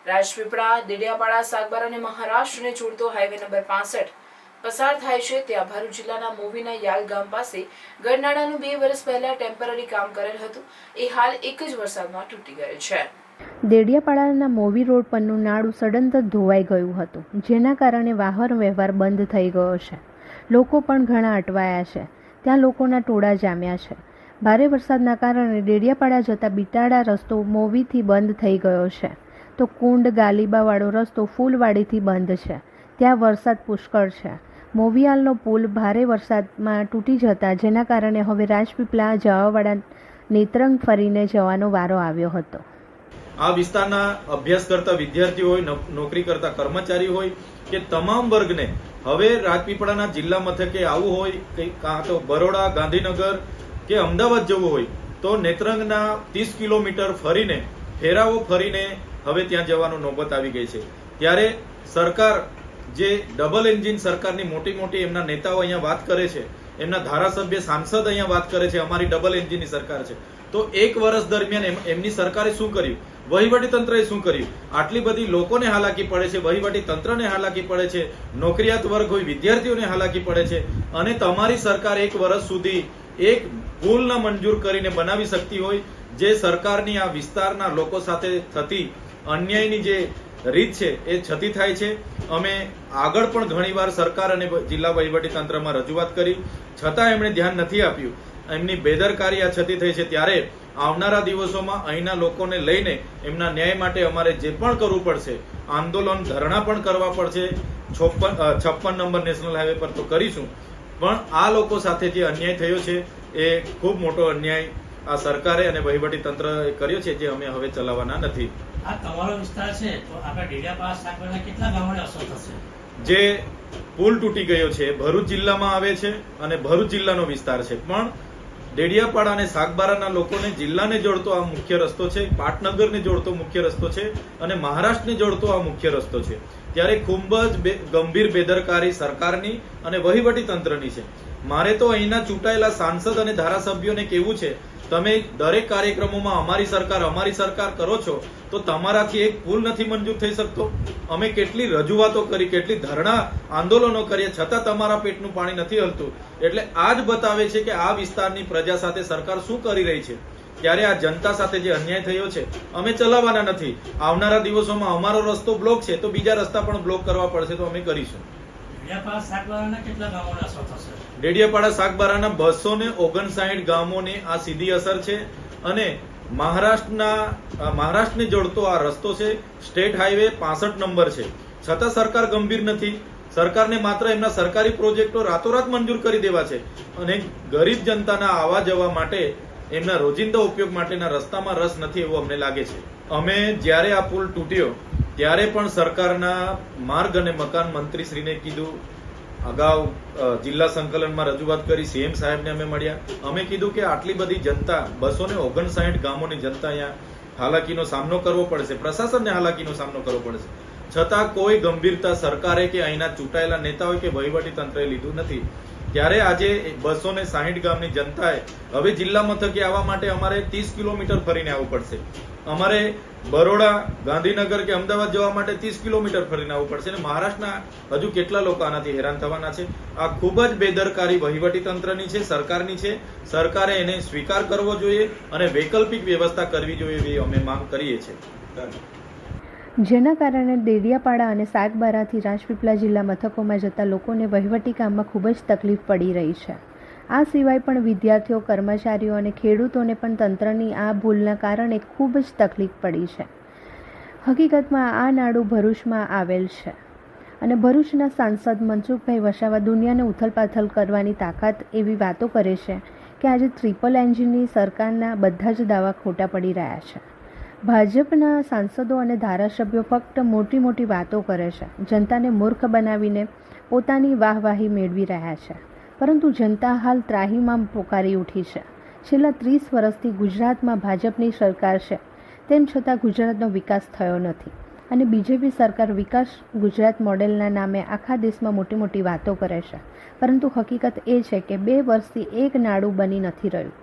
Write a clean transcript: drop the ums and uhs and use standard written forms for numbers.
રાજપીપળા દેડિયાપાડા સાગબારા અને મહારાષ્ટ્રને જોડતો highway number 65 પસાર થાય છે ત્યાં ભરૂચ જિલ્લાના મોવીના યાલ ગામ પાસે ગરનાળાનું 2 વર્ષ પહેલા ટેમ્પરરી કામ કરેલ હતું એ હાલ એક જ વરસાદમાં તૂટી ગયેલ છે। દેડિયાપાડાના મોવી રોડ પરનું નાળું સડંતર ધોવાઈ ગયું હતું, જેના કારણે વાહન વ્યવહાર બંધ થઈ ગયો છે। લોકો પણ ઘણા અટવાયા છે। ત્યાં લોકોના ટોળા જામ્યા છે। ભારે વરસાદના કારણે દેડિયાપાડા જતા બિટાડા રસ્તો મોવીથી બંધ થઈ ગયો છે, તો કુંડ ગાલીબાવાળો રસ્તો ફૂલવાડીથી બંધ છે। ત્યાં વરસાદ પુષ્કળ છે। મોવિયાલનો પુલ ભારે વરસાદમાં તૂટી જતા જેના કારણે હવે રાજપીપળા જવાવાળા નેત્રંગ ફરીને જવાનો વારો આવ્યો હતો। આ વિસ્તારના અભ્યાસ કરતા વિદ્યાર્થીઓ હોય, નોકરી કરતા કર્મચારી હોય કે તમામ વર્ગને હવે રાજપીપળાના જિલ્લા મથકે આવવું હોય કે કાં તો બરોડા, ગાંધીનગર કે અમદાવાદ જવું હોય તો નેત્રંગના 30 કિલોમીટર ફરીને ફેરાવો ફરીને હવે ત્યાં જવાનું નોબત આવી ગઈ છે। ત્યારે સરકાર જે ડબલ એન્જિન સરકારની મોટી એમના નેતાઓ અહીંયા વાત કરે છે, એમના ધારાસભ્ય સાંસદ અહીંયા વાત કરે છે અમારી ડબલ એન્જિનની સરકાર છે, તો એક વર્ષ દરમિયાન એમની સરકારે શું કર્યું, વહીવટી તંત્રએ શું કર્યું? આટલી બધી લોકોને હાલાકી પડે છે, વહીવટી તંત્રને હાલાકી પડે છે, નોકરિયાત વર્ગ હોય વિદ્યાર્થીઓને હાલાકી પડે છે, અને તમારી સરકાર એક વર્ષ સુધી એક પુલ ન મંજૂર કરીને બનાવી શકતી હોય, જે સરકારની આ વિસ્તારના લોકો સાથે થતી અન્યાયની જે રીત છે એ છતી થાય છે। અમે આગળ પણ ઘણીવાર સરકાર અને જિલ્લા વહીવટી તંત્રમાં રજૂઆત કરી, છતાં એમણે ધ્યાન નથી આપ્યું। એમની બેદરકારી આ છતી થઈ છે। ત્યારે આવનારા દિવસોમાં અહીંના લોકોને લઈને એમના ન્યાય માટે અમારે જે પણ કરવું પડશે, આંદોલન ધરણા પણ કરવા પડશે। 56 નંબર નેશનલ હાઈવે પર તો કરીશું, પણ આ લોકો સાથે જે અન્યાય થયો છે એ ખૂબ મોટો અન્યાય આ સરકારે અને વહીવટી તંત્રએ કર્યો છે, જે અમે હવે ચલાવવાના નથી। આ તમારો વિસ્તાર છે તો આપણા ડેડિયાપાડા સાગબારાના કેટલા ગામોને અસર થશે? જે પુલ તૂટી ગયો છે ભરૂચ જિલ્લામાં આવે છે અને ભરૂચ જિલ્લાનો વિસ્તાર છે, પણ ડેડિયાપાડા અને સાગબારાના લોકોને જિલ્લાને જોડતો આ મુખ્ય રસ્તો છે, પાટનગરને જોડતો મુખ્ય રસ્તો છે અને મહારાષ્ટ્રને જોડતો આ મુખ્ય રસ્તો છે। ત્યારે ખૂબ જ ગંભીર બેદરકારી સરકારની અને વહીવટી તંત્રની છે। મારે તો અહીંના ચૂંટાયેલા સાંસદ અને ધારાસભ્યોને કહેવું છે, તમે દરેક કાર્યક્રમોમાં અમારી સરકાર કરો છો, તો તમારાથી એક પુલ નથી મંજૂર થઈ શકતો? અમે કેટલી રજૂઆતો કરી, કેટલી ધરણા આંદોલનો કર્યા, છતાં તમારા પેટનું પાણી નથી હલતું। એટલે આ જ બતાવે છે કે આ વિસ્તારની પ્રજા સાથે સરકાર શું કરી રહી છે। ત્યારે આ જનતા સાથે જે અન્યાય થયો છે અમે ચલાવવાના નથી। આવનારા દિવસોમાં અમારો રસ્તો બ્લોક છે તો બીજા રસ્તા પણ બ્લોક કરવા પડશે તો અમે કરીશું। ડેડિયાપાડા સાગબારાના કેટલા ગામોને અસર થશે? ડેડિયાપાડા સાગબારાના 259 ગામોને આ સીધી અસર છે અને મહારાષ્ટ્રને જોડતો આ રસ્તો છે, સ્ટેટ હાઈવે 65 નંબર છે, છતાં સરકાર ગંભીર નથી। સરકારને માત્ર એમના સરકારી પ્રોજેક્ટો રાતોરાત મંજૂર કરી દેવા છે અને ગરીબ જનતાના આવવા જવા માટે, એમના રોજિંદા ઉપયોગ માટેના રસ્તામાં રસ નથી એવું અમને લાગે છે। અમે જ્યારે આ પુલ તૂટ્યો ત્યારે પણ સરકારના માર્ગ અને મકાન મંત્રીશ્રીને કીધું, અગાઉ જિલ્લા સંકલનમાં રજૂઆત કરી, સીએમ સાહેબને અમે મળ્યા, અમે કીધું કે આટલી બધી જનતા 259 ગામોની જનતા અહીંયા હાલાકીનો સામનો કરવો પડશે, પ્રશાસનને હાલાકીનો સામનો કરવો પડશે, છતાં કોઈ ગંભીરતા સરકારે કે અહીંના ચૂંટાયેલા નેતાઓએ કે વહીવટી તંત્રએ લીધું નથી। ત્યારે આજે 260 ગામની જનતાએ હવે જિલ્લા મથકે આવવા માટે અમારે 30 કિલોમીટર ફરીને આવવું પડશે। અમારે બરોડા, ગાંધીનગર કે અમદાવાદ જવા માટે 30 કિલોમીટર ફરીને આવવું પડશે અને મહારાષ્ટ્રના હજુ કેટલા લોકો આનાથી હેરાન થવાના છે। આ ખૂબ જ બેદરકારી વહીવટી તંત્રની છે, સરકારની છે। સરકારે એને સ્વીકાર કરવો જોઈએ અને વૈકલ્પિક વ્યવસ્થા કરવી જોઈએ એવી અમે માંગ કરીએ છીએ। જેના કારણે દેડિયાપાડા અને સાગબારાથી રાજપીપળા જિલ્લા મથકોમાં જતા લોકોને વહીવટી કામમાં ખૂબ જ તકલીફ પડી રહી છે। આ સિવાય પણ વિદ્યાર્થીઓ, કર્મચારીઓ અને ખેડૂતોને પણ તંત્રની આ ભૂલના કારણે ખૂબ જ તકલીફ પડી છે। હકીકતમાં આ નાળું ભરૂચમાં આવેલ છે અને ભરૂચના સાંસદ મનસુખભાઈ વસાવા દુનિયાને ઉથલપાથલ કરવાની તાકાત એવી વાતો કરે છે કે આજે ટ્રિપલ એન્જિનની સરકારના બધા જ દાવા ખોટા પડી રહ્યા છે। ભાજપના સાંસદો અને ધારાસભ્યો ફક્ત મોટી વાતો કરે છે, જનતાને મૂર્ખ બનાવીને પોતાની વાહવાહી મેળવી રહ્યા છે, પરંતુ જનતા હાલ ત્રાહીમામ પોકારી ઉઠી છે। છેલ્લા 30 વર્ષથી ગુજરાતમાં ભાજપની સરકાર છે, તેમ છતાં ગુજરાતનો વિકાસ થયો નથી અને બીજેપી સરકાર વિકાસ ગુજરાત મોડેલના નામે આખા દેશમાં મોટી વાતો કરે છે, પરંતુ હકીકત એ છે કે 2 વર્ષથી એક નાળું બની નથી રહ્યું।